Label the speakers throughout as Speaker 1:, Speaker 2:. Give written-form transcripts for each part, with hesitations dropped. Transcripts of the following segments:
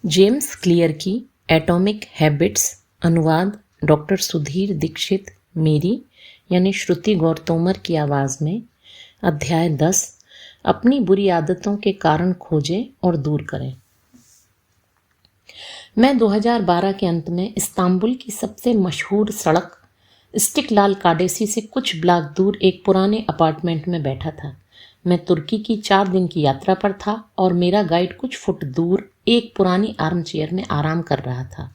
Speaker 1: James clear की atomic habits, अनुवाद doctor Sudhir Dixit, मेरी यानी श्रुति गौर तोमर की आवाज़ में। अध्याय 10, अपनी बुरी आदतों के कारण खोजें और दूर करें। मैं 2012 के अंत में इस्तांबुल की सबसे मशहूर सड़क इस्तिक्लाल काडेसी से कुछ ब्लॉक दूर एक पुराने अपार्टमेंट में बैठा था। मैं तुर्की की 4 दिन की यात्रा पर था और मेरा गाइड कुछ फुट दूर एक पुरानी आर्म चेयर में आराम कर रहा था।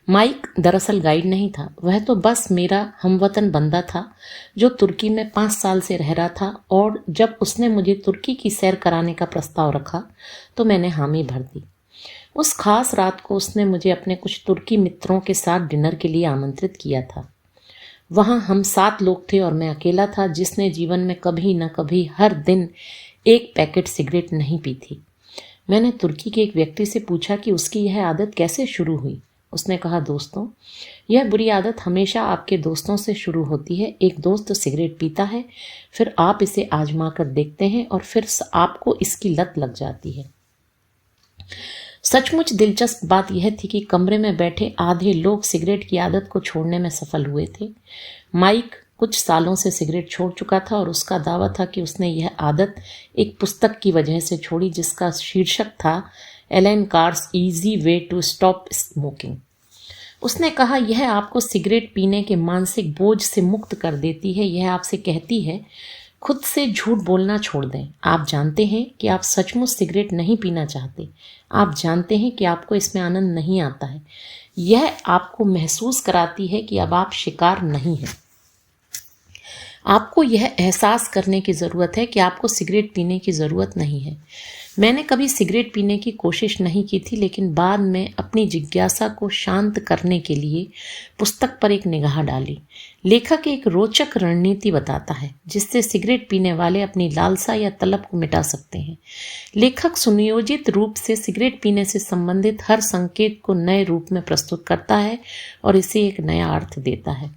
Speaker 1: माइक दरअसल गाइड नहीं था, वह तो बस मेरा हमवतन बंदा था जो तुर्की में 5 साल से रह रहा था, और जब उसने मुझे तुर्की की सैर कराने का प्रस्ताव रखा तो मैंने हामी भर दी। उस खास रात को उसने मुझे अपने कुछ तुर्की मित्रों के साथ डिनर के लिए आमंत्रित किया था। वहाँ हम 7 लोग थे और मैं अकेला था जिसने जीवन में कभी न कभी हर दिन एक पैकेट सिगरेट नहीं पी थी। मैंने तुर्की के एक व्यक्ति से पूछा कि उसकी यह आदत कैसे शुरू हुई। उसने कहा, दोस्तों, यह बुरी आदत हमेशा आपके दोस्तों से शुरू होती है। एक दोस्त सिगरेट पीता है, फिर आप इसे आजमा कर देखते हैं और फिर आपको इसकी लत लग जाती है। सचमुच दिलचस्प बात यह थी कि कमरे में बैठे आधे लोग सिगरेट की आदत को छोड़ने में सफल हुए थे। माइक कुछ सालों से सिगरेट छोड़ चुका था और उसका दावा था कि उसने यह आदत एक पुस्तक की वजह से छोड़ी जिसका शीर्षक था Allen Carr's easy way to stop smoking. उसने कहा, यह आपको सिगरेट पीने के मानसिक बोझ से मुक्त कर देती है। यह आपसे कहती है, खुद से झूठ बोलना छोड़ दें। आप जानते हैं कि आप सचमुच सिगरेट नहीं पीना चाहते। आप जानते हैं कि आपको इसमें आनंद नहीं आता है। यह आपको महसूस कराती है कि अब आप शिकार नहीं हैं। आपको यह एहसास करने की ज़रूरत है कि आपको सिगरेट पीने की ज़रूरत नहीं है। मैंने कभी सिगरेट पीने की कोशिश नहीं की थी, लेकिन बाद में अपनी जिज्ञासा को शांत करने के लिए पुस्तक पर एक निगाह डाली। लेखक एक रोचक रणनीति बताता है जिससे सिगरेट पीने वाले अपनी लालसा या तलब को मिटा सकते हैं। लेखक सुनियोजित रूप से सिगरेट पीने से संबंधित हर संकेत को नए रूप में प्रस्तुत करता है और इसे एक नया अर्थ देता है।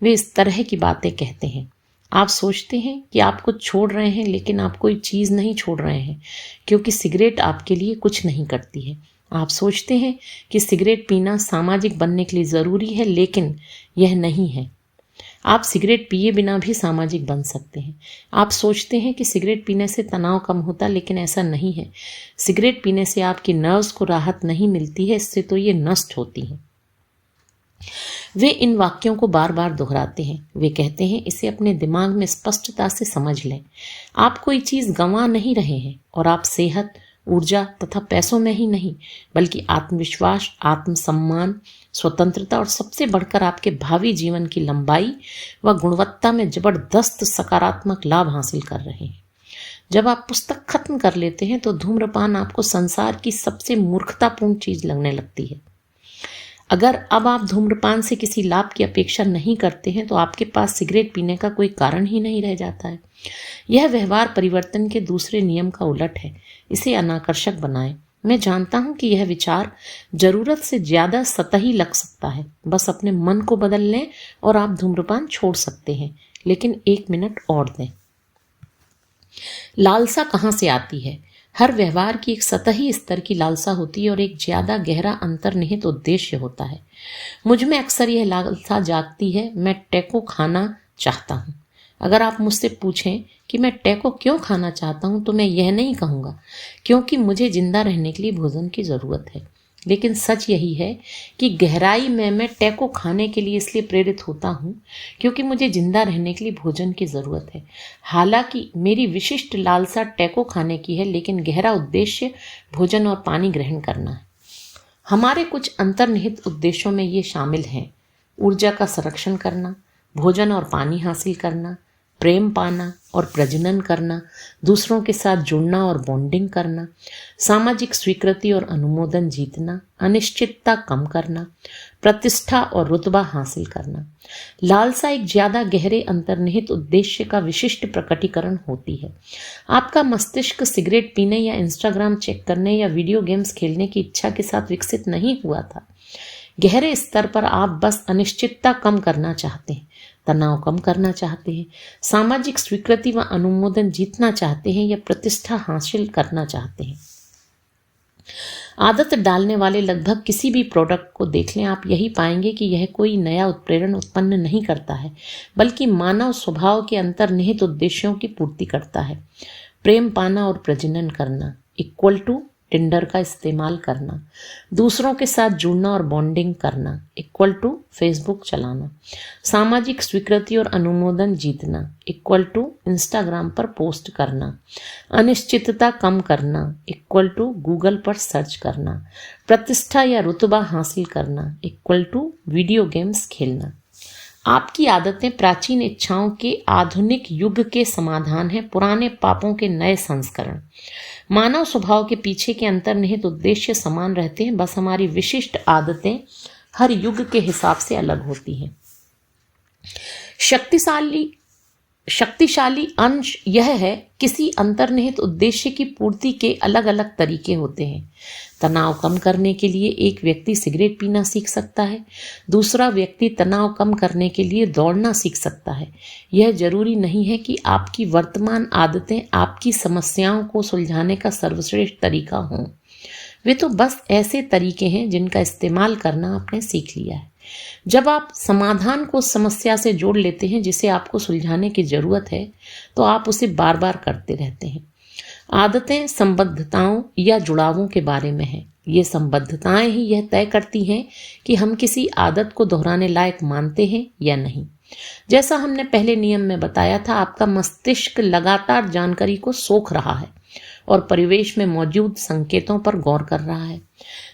Speaker 1: वे इस तरह की बातें कहते हैं, आप सोचते हैं कि आप कुछ छोड़ रहे हैं, लेकिन आप कोई चीज़ नहीं छोड़ रहे हैं, क्योंकि सिगरेट आपके लिए कुछ नहीं करती है। आप सोचते हैं कि सिगरेट पीना सामाजिक बनने के लिए ज़रूरी है, लेकिन यह नहीं है। आप सिगरेट पिए बिना भी सामाजिक बन सकते हैं। आप सोचते हैं कि सिगरेट पीने से तनाव कम होता, लेकिन ऐसा नहीं है। सिगरेट पीने से आपकी नर्व्स को राहत नहीं मिलती है, इससे तो ये नष्ट होती हैं। वे इन वाक्यों को बार बार दोहराते हैं। वे कहते हैं, इसे अपने दिमाग में स्पष्टता से समझ लें। आप कोई चीज़ गंवा नहीं रहे हैं, और आप सेहत, ऊर्जा तथा पैसों में ही नहीं, बल्कि आत्मविश्वास, आत्मसम्मान, स्वतंत्रता और सबसे बढ़कर आपके भावी जीवन की लंबाई व गुणवत्ता में जबरदस्त सकारात्मक लाभ हासिल कर रहे हैं। जब आप पुस्तक खत्म कर लेते हैं तो धूम्रपान आपको संसार की सबसे मूर्खतापूर्ण चीज़ लगने लगती है। अगर अब आप धूम्रपान से किसी लाभ की अपेक्षा नहीं करते हैं तो आपके पास सिगरेट पीने का कोई कारण ही नहीं रह जाता है। यह व्यवहार परिवर्तन के दूसरे नियम का उलट है। इसे अनाकर्षक बनाएं। मैं जानता हूं कि यह विचार जरूरत से ज्यादा सतही लग सकता है। बस अपने मन को बदल लें और आप धूम्रपान छोड़ सकते हैं, लेकिन 1 मिनट और दें। लालसा कहाँ से आती है? हर व्यवहार की एक सतही स्तर की लालसा होती है और एक ज्यादा गहरा अंतर्निहित उद्देश्य होता है। मुझ में अक्सर यह लालसा जागती है, मैं टैको खाना चाहता हूँ। अगर आप मुझसे पूछें कि मैं टैको क्यों खाना चाहता हूँ तो मैं यह नहीं कहूँगा क्योंकि मुझे जिंदा रहने के लिए भोजन की ज़रूरत है, लेकिन सच यही है कि गहराई में मैं टैको खाने के लिए इसलिए प्रेरित होता हूँ क्योंकि मुझे जिंदा रहने के लिए भोजन की ज़रूरत है। हालांकि मेरी विशिष्ट लालसा टैको खाने की है, लेकिन गहरा उद्देश्य भोजन और पानी ग्रहण करना है। हमारे कुछ अंतर्निहित उद्देश्यों में ये शामिल हैं: ऊर्जा का संरक्षण करना, भोजन और पानी हासिल करना, प्रेम पाना और प्रजनन करना, दूसरों के साथ जुड़ना और बॉन्डिंग करना, सामाजिक स्वीकृति और अनुमोदन जीतना, अनिश्चितता कम करना, प्रतिष्ठा और रुतबा हासिल करना। लालसा एक ज्यादा गहरे अंतर्निहित उद्देश्य का विशिष्ट प्रकटीकरण होती है। आपका मस्तिष्क सिगरेट पीने या इंस्टाग्राम चेक करने या वीडियो गेम्स खेलने की इच्छा के साथ विकसित नहीं हुआ था। गहरे स्तर पर आप बस अनिश्चितता कम करना चाहते हैं, तनाव कम करना चाहते हैं, सामाजिक स्वीकृति व अनुमोदन जीतना चाहते हैं या प्रतिष्ठा हासिल करना चाहते हैं। आदत डालने वाले लगभग किसी भी प्रोडक्ट को देख लें, आप यही पाएंगे कि यह कोई नया उत्प्रेरण उत्पन्न नहीं करता है, बल्कि मानव स्वभाव के अंतर्निहित उद्देश्यों की पूर्ति करता है। प्रेम पाना और प्रजनन करना इक्वल टू टिंडर का इस्तेमाल करना, दूसरों के साथ जुड़ना और बॉन्डिंग करना इक्वल टू फेसबुक चलाना, सामाजिक स्वीकृति और अनुमोदन जीतना इक्वल टू इंस्टाग्राम पर पोस्ट करना, अनिश्चितता कम करना इक्वल टू गूगल पर सर्च करना, प्रतिष्ठा या रुतबा हासिल करना इक्वल टू वीडियो गेम्स खेलना। आपकी आदतें प्राचीन इच्छाओं के आधुनिक युग के समाधान हैं, पुराने पापों के नए संस्करण। मानव स्वभाव के पीछे के अंतर्निहित उद्देश्य समान रहते हैं, बस हमारी विशिष्ट आदतें हर युग के हिसाब से अलग होती हैं। शक्तिशाली अंश यह है, किसी अंतर्निहित उद्देश्य की पूर्ति के अलग अलग तरीके होते हैं। तनाव कम करने के लिए एक व्यक्ति सिगरेट पीना सीख सकता है, दूसरा व्यक्ति तनाव कम करने के लिए दौड़ना सीख सकता है। यह जरूरी नहीं है कि आपकी वर्तमान आदतें आपकी समस्याओं को सुलझाने का सर्वश्रेष्ठ तरीका हों। वे तो बस ऐसे तरीके हैं जिनका इस्तेमाल करना आपने सीख लिया है। जब आप समाधान को समस्या से जोड़ लेते हैं जिसे आपको सुलझाने की जरूरत है, तो आप उसे बार बार करते रहते हैं। आदतें संबद्धताओं या जुड़ावों के बारे में हैं। ये संबद्धताएं ही यह तय करती हैं कि हम किसी आदत को दोहराने लायक मानते हैं या नहीं। जैसा हमने पहले नियम में बताया था, आपका मस्तिष्क लगातार जानकारी को सोख रहा है और परिवेश में मौजूद संकेतों पर गौर कर रहा है।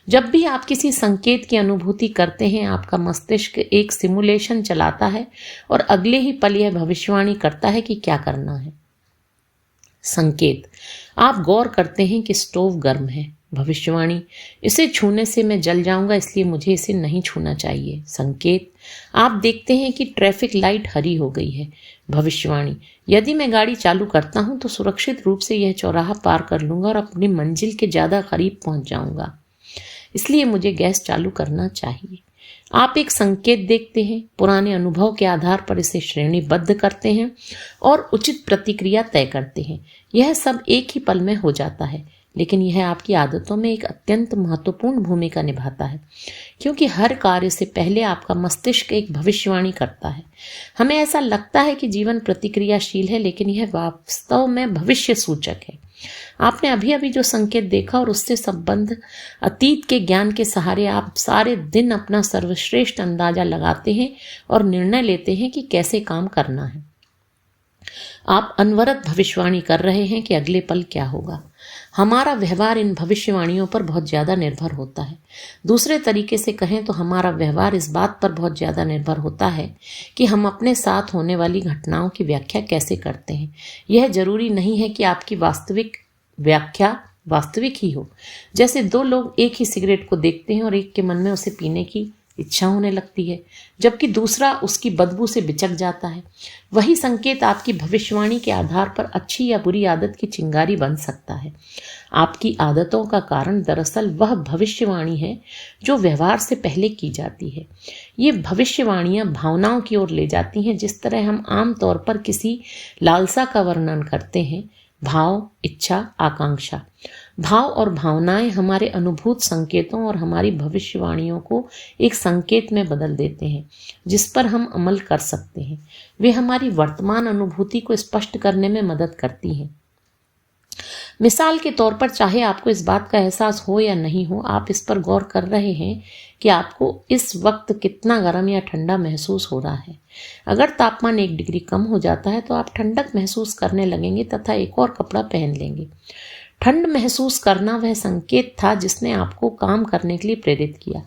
Speaker 1: जब भी आप किसी संकेत की अनुभूति करते हैं, आपका मस्तिष्क एक सिमुलेशन चलाता है और अगले ही पल यह भविष्यवाणी करता है कि क्या करना है। संकेत, आप गौर करते हैं कि स्टोव गर्म है। भविष्यवाणी, इसे छूने से मैं जल जाऊंगा, इसलिए मुझे इसे नहीं छूना चाहिए। संकेत, आप देखते हैं कि ट्रैफिक लाइट हरी हो गई है। भविष्यवाणी, यदि मैं गाड़ी चालू करता हूं तो सुरक्षित रूप से यह चौराहा पार कर लूंगा और अपनी मंजिल के ज्यादा करीब पहुंच जाऊंगा, इसलिए मुझे गैस चालू करना चाहिए। आप एक संकेत देखते हैं, पुराने अनुभव के आधार पर इसे श्रेणीबद्ध करते हैं और उचित प्रतिक्रिया तय करते हैं। यह सब एक ही पल में हो जाता है, लेकिन यह आपकी आदतों में एक अत्यंत महत्वपूर्ण भूमिका निभाता है, क्योंकि हर कार्य से पहले आपका मस्तिष्क एक भविष्यवाणी करता है। हमें ऐसा लगता है कि जीवन प्रतिक्रियाशील है, लेकिन यह वास्तव में भविष्य सूचक है। आपने अभी अभी जो संकेत देखा और उससे संबंध अतीत के ज्ञान के सहारे आप सारे दिन अपना सर्वश्रेष्ठ अंदाजा लगाते हैं और निर्णय लेते हैं कि कैसे काम करना है। आप अनवरत भविष्यवाणी कर रहे हैं कि अगले पल क्या होगा। हमारा व्यवहार इन भविष्यवाणियों पर बहुत ज़्यादा निर्भर होता है। दूसरे तरीके से कहें तो हमारा व्यवहार इस बात पर बहुत ज़्यादा निर्भर होता है कि हम अपने साथ होने वाली घटनाओं की व्याख्या कैसे करते हैं। यह जरूरी नहीं है कि आपकी वास्तविक व्याख्या वास्तविक ही हो। जैसे दो लोग एक ही सिगरेट को देखते हैं और एक के मन में उसे पीने की इच्छा होने लगती है, जबकि दूसरा उसकी बदबू से बिचक जाता है। वही संकेत आपकी भविष्यवाणी के आधार पर अच्छी या बुरी आदत की चिंगारी बन सकता है। आपकी आदतों का कारण दरअसल वह भविष्यवाणी है जो व्यवहार से पहले की जाती है। ये भविष्यवाणियां भावनाओं की ओर ले जाती हैं। जिस तरह हम आमतौर पर किसी लालसा का वर्णन करते हैं, भाव, इच्छा, आकांक्षा। भाव और भावनाएं हमारे अनुभूत संकेतों और हमारी भविष्यवाणियों को एक संकेत में बदल देते हैं जिस पर हम अमल कर सकते हैं। वे हमारी वर्तमान अनुभूति को स्पष्ट करने में मदद करती हैं। मिसाल के तौर पर, चाहे आपको इस बात का एहसास हो या नहीं हो, आप इस पर गौर कर रहे हैं कि आपको इस वक्त कितना गर्म या ठंडा महसूस हो रहा है। अगर तापमान 1 डिग्री कम हो जाता है तो आप ठंडक महसूस करने लगेंगे तथा एक और कपड़ा पहन लेंगे। ठंड महसूस करना वह संकेत था जिसने आपको काम करने के लिए प्रेरित किया।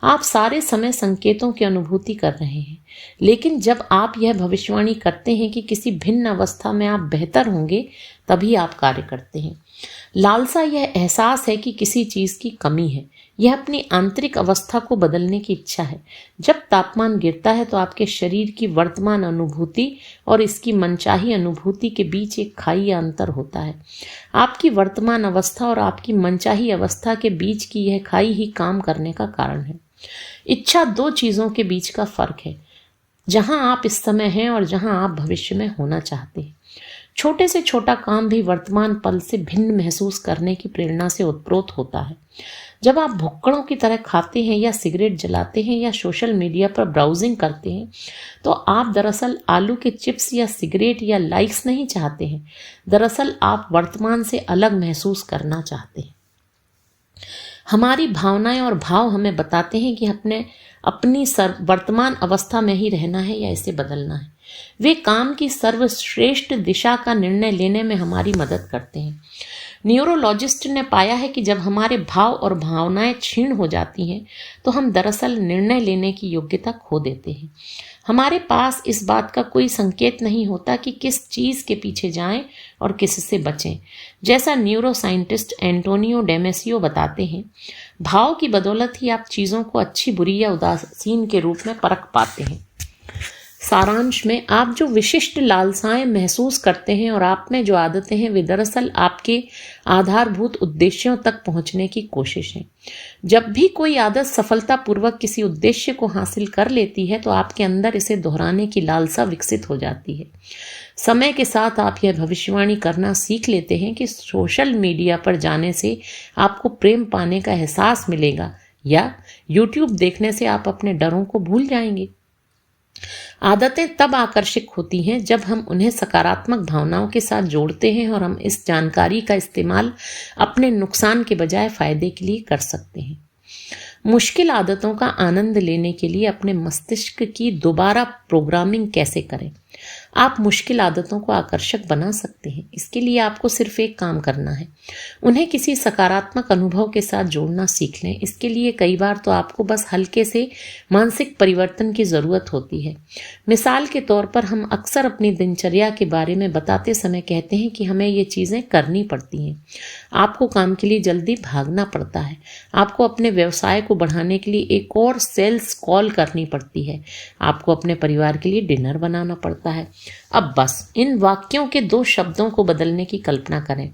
Speaker 1: आप सारे समय संकेतों की अनुभूति कर रहे हैं, लेकिन जब आप यह भविष्यवाणी करते हैं कि किसी भिन्न अवस्था में आप बेहतर होंगे, तभी आप कार्य करते हैं। लालसा यह एहसास है कि किसी चीज की कमी है। यह अपनी आंतरिक अवस्था को बदलने की इच्छा है। जब तापमान गिरता है तो आपके शरीर की वर्तमान अनुभूति और इसकी मनचाही अनुभूति के बीच एक खाई या अंतर होता है। आपकी वर्तमान अवस्था और आपकी मनचाही अवस्था के बीच की यह खाई ही काम करने का कारण है। इच्छा 2 चीजों के बीच का फर्क है, जहां आप इस समय हैं और जहां आप भविष्य में होना चाहते हैं। छोटे से छोटा काम भी वर्तमान पल से भिन्न महसूस करने की प्रेरणा से उत्प्रोत होता है। जब आप भुक्कड़ों की तरह खाते हैं या सिगरेट जलाते हैं या सोशल मीडिया पर ब्राउजिंग करते हैं, तो आप दरअसल आलू के चिप्स या सिगरेट या लाइक्स नहीं चाहते हैं। दरअसल आप वर्तमान से अलग महसूस करना चाहते हैं। हमारी भावनाएं और भाव हमें बताते हैं कि अपनी वर्तमान अवस्था में ही रहना है या इसे बदलना है। वे काम की सर्वश्रेष्ठ दिशा का निर्णय लेने में हमारी मदद करते हैं। न्यूरोलॉजिस्ट ने पाया है कि जब हमारे भाव और भावनाएं क्षीण हो जाती हैं, तो हम दरअसल निर्णय लेने की योग्यता खो देते हैं। हमारे पास इस बात का कोई संकेत नहीं होता कि किस चीज़ के पीछे जाएं और किससे बचें। जैसा न्यूरो साइंटिस्ट एंटोनियो डेमेसियो बताते हैं, भाव की बदौलत ही आप चीज़ों को अच्छी, बुरी या उदासीन के रूप में परख पाते हैं। सारांश में, आप जो विशिष्ट लालसाएं महसूस करते हैं और आप में जो आदतें हैं, वे दरअसल आपके आधारभूत उद्देश्यों तक पहुंचने की कोशिश है। जब भी कोई आदत सफलतापूर्वक किसी उद्देश्य को हासिल कर लेती है, तो आपके अंदर इसे दोहराने की लालसा विकसित हो जाती है। समय के साथ आप यह भविष्यवाणी करना सीख लेते हैं कि सोशल मीडिया पर जाने से आपको प्रेम पाने का एहसास मिलेगा या यूट्यूब देखने से आप अपने डरों को भूल जाएंगे। आदतें तब आकर्षक होती हैं जब हम उन्हें सकारात्मक भावनाओं के साथ जोड़ते हैं और हम इस जानकारी का इस्तेमाल अपने नुकसान के बजाय फायदे के लिए कर सकते हैं। मुश्किल आदतों का आनंद लेने के लिए अपने मस्तिष्क की दोबारा प्रोग्रामिंग कैसे करें? आप मुश्किल आदतों को आकर्षक बना सकते हैं। इसके लिए आपको सिर्फ एक काम करना है, उन्हें किसी सकारात्मक अनुभव के साथ जोड़ना सीख लें। इसके लिए कई बार तो आपको बस हल्के से मानसिक परिवर्तन की ज़रूरत होती है। मिसाल के तौर पर, हम अक्सर अपनी दिनचर्या के बारे में बताते समय कहते हैं कि हमें ये चीज़ें करनी पड़ती हैं। आपको काम के लिए जल्दी भागना पड़ता है, आपको अपने व्यवसाय को बढ़ाने के लिए एक और सेल्स कॉल करनी पड़ती है, आपको अपने परिवार के लिए डिनर बनाना पड़ता है। अब बस इन वाक्यों के 2 शब्दों को बदलने की कल्पना करें।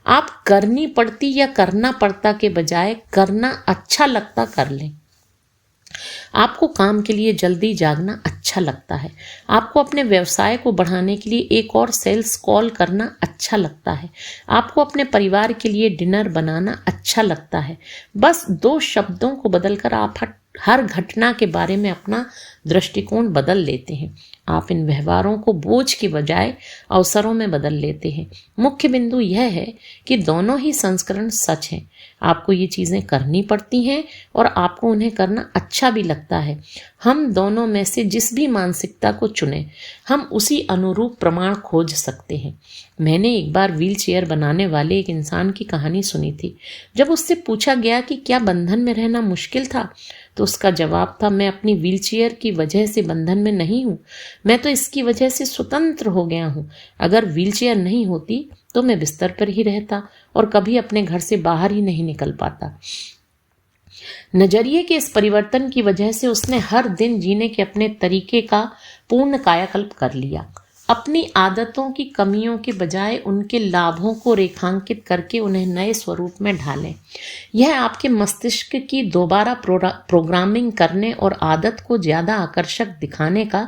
Speaker 1: आप करनी पड़ती या करना पड़ता के बजाय करना अच्छा लगता कर लें। आपको काम के लिए जल्दी जागना अच्छा लगता है, आपको अपने व्यवसाय को बढ़ाने के लिए एक और सेल्स कॉल करना अच्छा लगता है, आपको अपने परिवार के लिए डिनर बनाना अच्छा लगता है। बस 2 शब्दों को बदलकर आप हर घटना के बारे में अपना दृष्टिकोण बदल लेते हैं। आप इन व्यवहारों को बोझ के बजाय अवसरों में बदल लेते हैं। मुख्य बिंदु यह है कि दोनों ही संस्करण सच हैं। आपको ये चीज़ें करनी पड़ती हैं और आपको उन्हें करना अच्छा भी लगता है। हम दोनों में से जिस भी मानसिकता को चुनें, हम उसी अनुरूप प्रमाण खोज सकते हैं। मैंने एक बार व्हील चेयर बनाने वाले एक इंसान की कहानी सुनी थी। जब उससे पूछा गया कि क्या बंधन में रहना मुश्किल था, तो उसका जवाब था, मैं अपनी व्हीलचेयर की वजह से बंधन में नहीं हूँ, मैं तो इसकी वजह से स्वतंत्र हो गया हूँ। अगर व्हीलचेयर नहीं होती तो मैं बिस्तर पर ही रहता और कभी अपने घर से बाहर ही नहीं निकल पाता। नजरिए के इस परिवर्तन की वजह से उसने हर दिन जीने के अपने तरीके का पूर्ण कायाकल्प कर लिया। अपनी आदतों की कमियों के बजाय उनके लाभों को रेखांकित करके उन्हें नए स्वरूप में ढालें। यह आपके मस्तिष्क की दोबारा प्रोग्रामिंग करने और आदत को ज़्यादा आकर्षक दिखाने का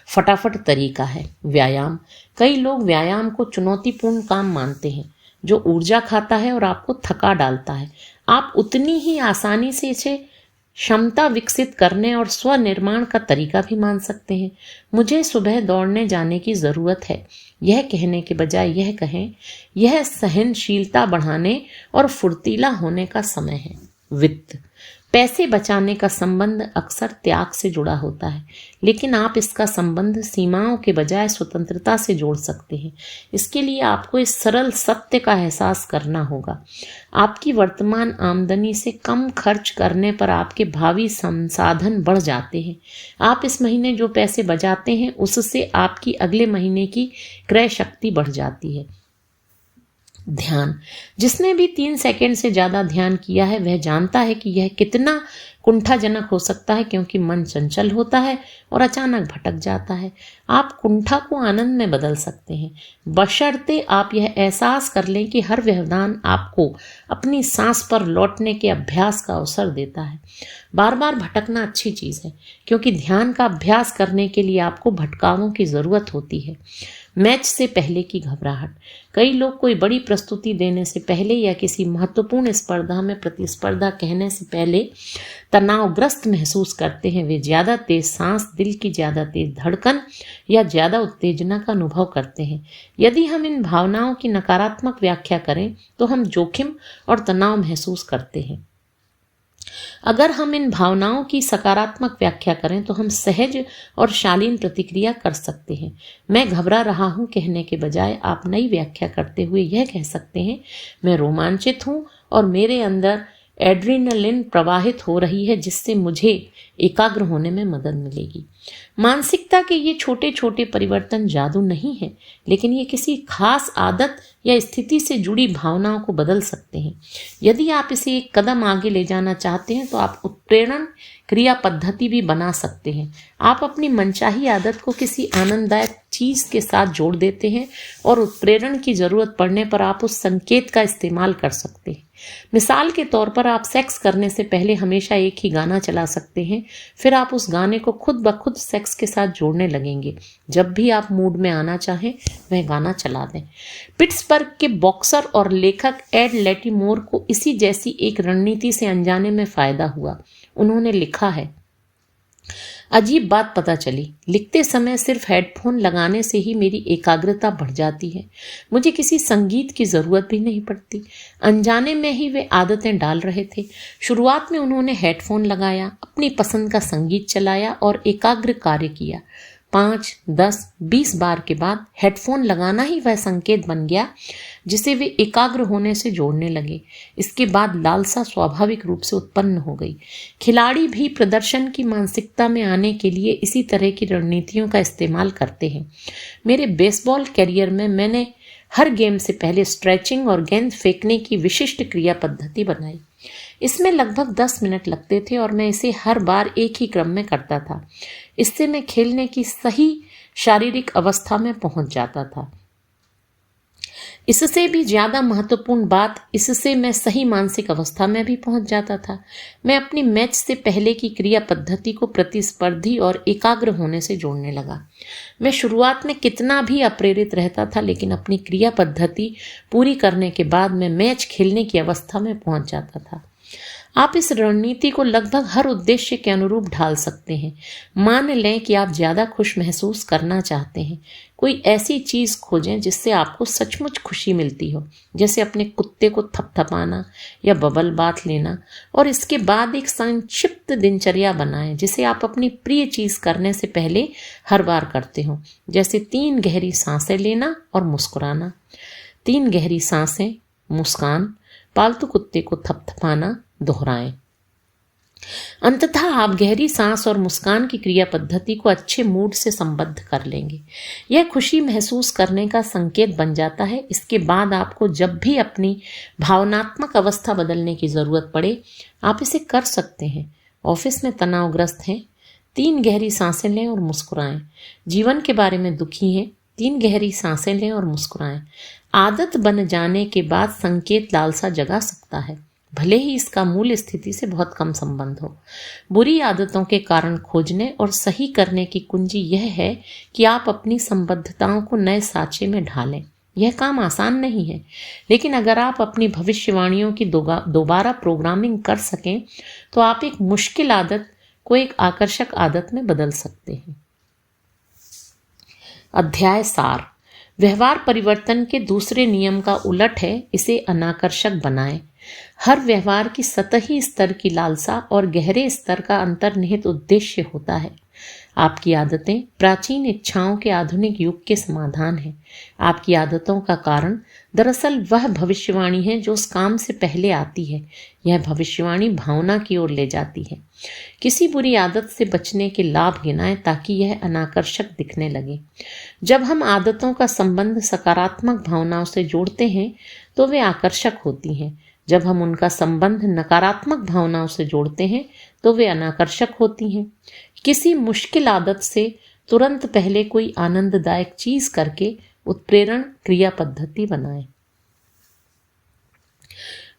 Speaker 1: फटाफट तरीका है। व्यायाम। कई लोग व्यायाम को चुनौतीपूर्ण काम मानते हैं जो ऊर्जा खाता है और आपको थका डालता है। आप उतनी ही आसानी से इसे क्षमता विकसित करने और स्वनिर्माण का तरीका भी मान सकते हैं। मुझे सुबह दौड़ने जाने की ज़रूरत है, यह कहने के बजाय यह कहें, यह सहनशीलता बढ़ाने और फुर्तीला होने का समय है। वित्त। पैसे बचाने का संबंध अक्सर त्याग से जुड़ा होता है, लेकिन आप इसका संबंध सीमाओं के बजाय स्वतंत्रता से जोड़ सकते हैं। इसके लिए आपको इस सरल सत्य का एहसास करना होगा। आपकी वर्तमान आमदनी से कम खर्च करने पर आपके भावी संसाधन बढ़ जाते हैं। आप इस महीने जो पैसे बचाते हैं, उससे आपकी अगले महीने की क्रय शक्ति बढ़ जाती है। ध्यान। जिसने भी 3 सेकंड से ज़्यादा ध्यान किया है, वह जानता है कि यह कितना कुंठाजनक हो सकता है, क्योंकि मन चंचल होता है और अचानक भटक जाता है। आप कुंठा को आनंद में बदल सकते हैं, बशर्ते आप यह एहसास कर लें कि हर व्यवधान आपको अपनी सांस पर लौटने के अभ्यास का अवसर देता है। बार बार भटकना अच्छी चीज़ है, क्योंकि ध्यान का अभ्यास करने के लिए आपको भटकावों की ज़रूरत होती है। मैच से पहले की घबराहट। कई लोग कोई बड़ी प्रस्तुति देने से पहले या किसी महत्वपूर्ण स्पर्धा में प्रतिस्पर्धा कहने से पहले तनावग्रस्त महसूस करते हैं। वे ज्यादा तेज सांस, दिल की ज्यादा तेज धड़कन या ज्यादा उत्तेजना का अनुभव करते हैं। यदि हम इन भावनाओं की नकारात्मक व्याख्या करें तो हम जोखिम और तनाव महसूस करते हैं। अगर हम इन भावनाओं की सकारात्मक व्याख्या करें तो हम सहज और शालीन प्रतिक्रिया कर सकते हैं। मैं घबरा रहा हूं कहने के बजाय आप नई व्याख्या करते हुए यह कह सकते हैं, मैं रोमांचित हूं और मेरे अंदर एड्रेनलिन प्रवाहित हो रही है जिससे मुझे एकाग्र होने में मदद मिलेगी। मानसिकता के ये छोटे छोटे परिवर्तन जादू नहीं है, लेकिन ये किसी खास आदत या स्थिति से जुड़ी भावनाओं को बदल सकते हैं। यदि आप इसे एक कदम आगे ले जाना चाहते हैं तो आप उत्प्रेरण क्रिया पद्धति भी बना सकते हैं। आप अपनी मनचाही आदत को किसी आनंददायक चीज के साथ जोड़ देते हैं और उत्प्रेरण की जरूरत पड़ने पर आप उस संकेत का इस्तेमाल कर सकते हैं। मिसाल के तौर पर आप सेक्स करने से पहले हमेशा एक ही गाना चला सकते हैं, फिर आप उस गाने को खुद ब खुद सेक्स के साथ जोड़ने लगेंगे। जब भी आप मूड में आना चाहें वह गाना चला दें। पिट्सबर्ग के बॉक्सर और लेखक एड लेटिमोर को इसी जैसी एक रणनीति से अनजाने में फायदा हुआ। उन्होंने लिखा है, अजीब बात पता चली, लिखते समय सिर्फ हेडफोन लगाने से ही मेरी एकाग्रता बढ़ जाती है। मुझे किसी संगीत की जरूरत भी नहीं पड़ती। अनजाने में ही वे आदतें डाल रहे थे। शुरुआत में उन्होंने हेडफोन लगाया, अपनी पसंद का संगीत चलाया और एकाग्र कार्य किया। 5, 10, 20 बार के बाद हेडफोन लगाना ही वह संकेत बन गया जिसे वे एकाग्र होने से जोड़ने लगे। इसके बाद लालसा स्वाभाविक रूप से उत्पन्न हो गई। खिलाड़ी भी प्रदर्शन की मानसिकता में आने के लिए इसी तरह की रणनीतियों का इस्तेमाल करते हैं। मेरे बेसबॉल करियर में मैंने हर गेम से पहले स्ट्रेचिंग और गेंद फेंकने की विशिष्ट क्रिया पद्धति बनाई। इसमें लगभग 10 मिनट लगते थे और मैं इसे हर बार एक ही क्रम में करता था। इससे मैं खेलने की सही शारीरिक अवस्था में पहुंच जाता था। इससे भी ज्यादा महत्वपूर्ण बात, इससे मैं सही मानसिक अवस्था में भी पहुंच जाता था। मैं अपनी मैच से पहले की क्रिया पद्धति को प्रतिस्पर्धी और एकाग्र होने से जोड़ने लगा। मैं शुरुआत में कितना भी अप्रेरित रहता था, लेकिन अपनी क्रिया पद्धति पूरी करने के बाद मैं मैच खेलने की अवस्था में पहुंच जाता था। आप इस रणनीति को लगभग हर उद्देश्य के अनुरूप ढाल सकते हैं। मान लें कि आप ज्यादा खुश महसूस करना चाहते हैं। कोई ऐसी चीज खोजें जिससे आपको सचमुच खुशी मिलती हो, जैसे अपने कुत्ते को थपथपाना या बबल बाथ लेना, और इसके बाद एक संक्षिप्त दिनचर्या बनाएं जिसे आप अपनी प्रिय चीज करने से पहले हर बार करते हो, जैसे 3 गहरी सांसें लेना और मुस्कुराना। 3 गहरी सांसें, मुस्कान, पालतू कुत्ते को थपथपाना दोहराएं। अंततः आप गहरी सांस और मुस्कान की क्रिया पद्धति को अच्छे मूड से संबद्ध कर लेंगे। यह खुशी महसूस करने का संकेत बन जाता है। इसके बाद आपको जब भी अपनी भावनात्मक अवस्था बदलने की जरूरत पड़े, आप इसे कर सकते हैं। ऑफिस में तनावग्रस्त हैं, 3 गहरी सांसें लें और मुस्कुराएं। जीवन के बारे में दुखी हैं, 3 गहरी सांसें लें और मुस्कुराएं। आदत बन जाने के बाद संकेत लालसा जगा सकता है, भले ही इसका मूल स्थिति से बहुत कम संबंध हो। बुरी आदतों के कारण खोजने और सही करने की कुंजी यह है कि आप अपनी संबद्धताओं को नए साँचे में ढालें। यह काम आसान नहीं है, लेकिन अगर आप अपनी भविष्यवाणियों की दोबारा प्रोग्रामिंग कर सकें तो आप एक मुश्किल आदत को एक आकर्षक आदत में बदल सकते हैं। अध्याय सार। व्यवहार परिवर्तन के दूसरे नियम का उलट है, इसे अनाकर्षक बनाएं। हर व्यवहार की सतही स्तर की लालसा और गहरे स्तर का अंतर्निहित उद्देश्य होता है। आपकी आदतें प्राचीन इच्छाओं के आधुनिक युग के समाधान हैं। आपकी आदतों का कारण दरअसल वह भविष्यवाणी है जो उस काम से पहले आती है। यह भविष्यवाणी भावना की ओर ले जाती है। किसी बुरी आदत से बचने के लाभ गिनाएं ताकि यह अनाकर्षक दिखने लगे। जब हम आदतों का संबंध सकारात्मक भावनाओं से जोड़ते हैं तो वे आकर्षक होती हैं। जब हम उनका संबंध नकारात्मक भावनाओं से जोड़ते हैं तो वे अनाकर्षक होती हैं। किसी मुश्किल आदत से तुरंत पहले कोई आनंददायक चीज करके उत्प्रेरण क्रिया पद्धति बनाएं।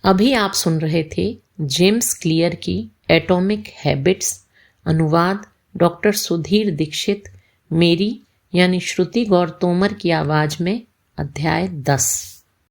Speaker 1: अभी आप सुन रहे थे जेम्स क्लियर की एटॉमिक हैबिट्स, अनुवाद डॉक्टर सुधीर दीक्षित, मेरी यानी श्रुति गौर तोमर की आवाज में अध्याय 10।